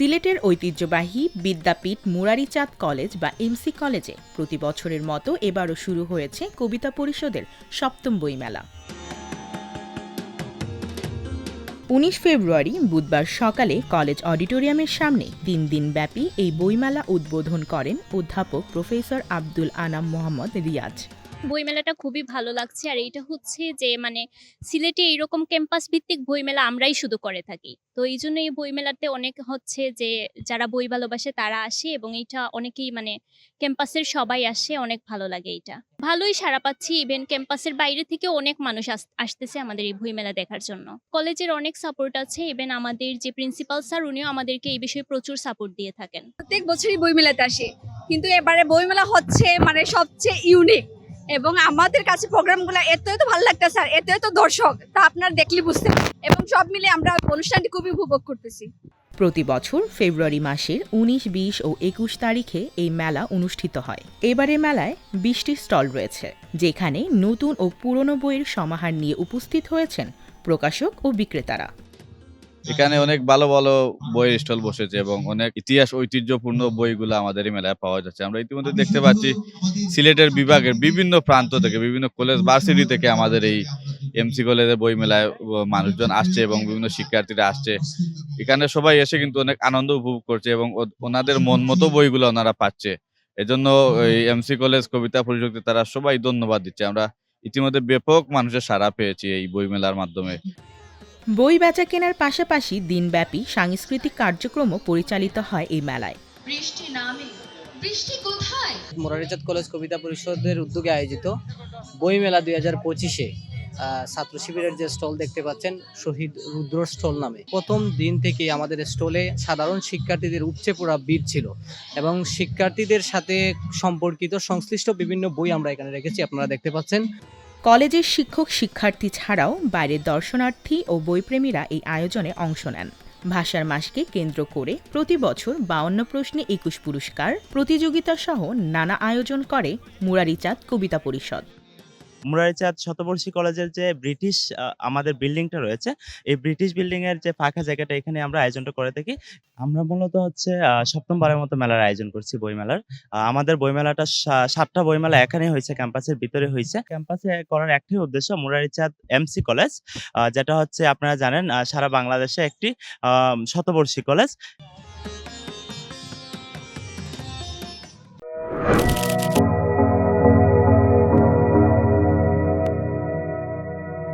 সিলেটের ঐতিহ্যবাহী বিদ্যাপীঠ মুরারিচাঁদ কলেজ বা এমসি কলেজে প্রতি বছরের মতো এবারও শুরু হয়েছে কবিতা পরিষদের সপ্তম বইমেলা। ১৯ ফেব্রুয়ারি বুধবার সকালে কলেজ অডিটোরিয়ামের সামনে ৩ দিনব্যাপী এই বইমেলা উদ্বোধন করেন অধ্যাপক প্রফেসর আব্দুল আনাম মোহাম্মদ রিয়াজ। বইমেলাটা খুবই ভালো লাগছে। আর এইটা হচ্ছে যে সিলেটে এইরকম ক্যাম্পাস ভিত্তিক বইমেলা আমরাই শুধু করে থাকি। তো এইজন্য এই বইমেলাতে অনেক হচ্ছে যে যারা বই ভালোবাসে তারা আসে এবং এইটা অনেকেই ক্যাম্পাসের সবাই আসে, অনেক ভালো লাগে এইটা। ভালোই সাড়া পাচ্ছি, ইভেন ক্যাম্পাসের বাইরে থেকেও অনেক মানুষ আসতেছে আমাদের এই বইমেলা দেখার জন্য। কলেজের অনেক সাপোর্ট আছে, ইভেন আমাদের যে প্রিন্সিপাল স্যার উনিও আমাদেরকে এই বিষয়ে প্রচুর সাপোর্ট দিয়ে থাকেন। প্রত্যেক বছরই বইমেলাতে আসে, কিন্তু এবারে বইমেলা হচ্ছে সবচেয়ে ইউনিক এবং আমাদের কাছে প্রোগ্রামগুলো এত ভালো লাগতেছে আর এত দর্শক তা আপনারা দেখলে বুঝতে পারবেন এবং সব মিলে আমরা অনুষ্ঠানটি খুবই উপভোগ করতেছি। প্রতি বছর ফেব্রুয়ারি মাসের ১৯, ২০ ও ২১ তারিখে এই মেলা অনুষ্ঠিত হয়। এবারে মেলায় ২০টি স্টল রয়েছে, যেখানে নতুন ও পুরনো বইয়ের সমাহার নিয়ে উপস্থিত হয়েছেন প্রকাশক ও বিক্রেতারা। এখানে অনেক ভালো ভালো বইয়ের স্টল বসেছে এবং অনেক ইতিহাস ঐতিহ্যপূর্ণ বইগুলো আমাদের এই মেলায় পাওয়া যাচ্ছে। আমরা ইতিমধ্যে দেখতে পাচ্ছি সিলেটের বিভাগের বিভিন্ন প্রান্ত থেকে, বিভিন্ন কলেজ ভার্সিটি থেকে আমাদের এই এমসি কলেজের বই মেলায় মানুষজন আসছে এবং বিভিন্ন শিক্ষার্থীরা আসছে। এখানে সবাই এসে কিন্তু অনেক আনন্দ উপভোগ করছে এবং ওনাদের মন মতো বইগুলো ওনারা পাচ্ছে। এজন্য এই এমসি কলেজ কবিতা পরিষদকে তারা সবাই ধন্যবাদ দিচ্ছে। আমরা ইতিমধ্যে ব্যাপক মানুষের সাড়া পেয়েছি এই বই মেলার মাধ্যমে। বই বেচা কেনার পাশাপাশি দিনব্যাপী সাংস্কৃতিক কার্যক্রমও পরিচালিত হয় এই মেলায়। বৃষ্টি নামে, বৃষ্টি কোথায়? মুরারিচাঁদ কলেজ কবিতা পরিষদের উদ্যোগে আয়োজিত বইমেলা ২০২৫-এ ছাত্র শিবিরের যে স্টল দেখতে পাচ্ছেন, শহীদ রুদ্র স্টল নামে, প্রথম দিন থেকে আমাদের স্টলে সাধারণ শিক্ষার্থীদের উপচে পড়া ভিড় ছিল এবং শিক্ষার্থীদের সাথে সম্পর্কিত সংশ্লিষ্ট বিভিন্ন বই আমরা এখানে রেখেছি, আপনারা দেখতে পাচ্ছেন। কলেজের শিক্ষক শিক্ষার্থী ছাড়াও বাইরের দর্শনার্থী ও বইপ্রেমীরা এই আয়োজনে অংশ নেন। ভাষার মাসকে কেন্দ্র করে প্রতি বছর ৫২ প্রশ্নে ২১ পুরস্কার প্রতিযোগিতা সহ নানা আয়োজন করে মুরারিচাঁদ কবিতা পরিষদ। মুরারিচাঁদ শতবর্ষী কলেজের যে ব্রিটিশ আমাদের বিল্ডিংটা রয়েছে, এই ব্রিটিশ বিল্ডিং এর যে ফাঁকা জায়গাটা, এখানে আমরা আয়োজনটা করে থাকি। আমরা মূলত হচ্ছে সপ্তমবারের মতো মেলার আয়োজন করছি বইমেলার। আমাদের বইমেলাটা ৭টা বইমেলা এখানে হয়েছে, ক্যাম্পাসের ভিতরে হয়েছে। ক্যাম্পাসে করার একটাই উদ্দেশ্য, মুরারিচাঁদ এমসি কলেজ যেটা হচ্ছে আপনারা জানেন সারা বাংলাদেশে একটি শতবর্ষী কলেজ।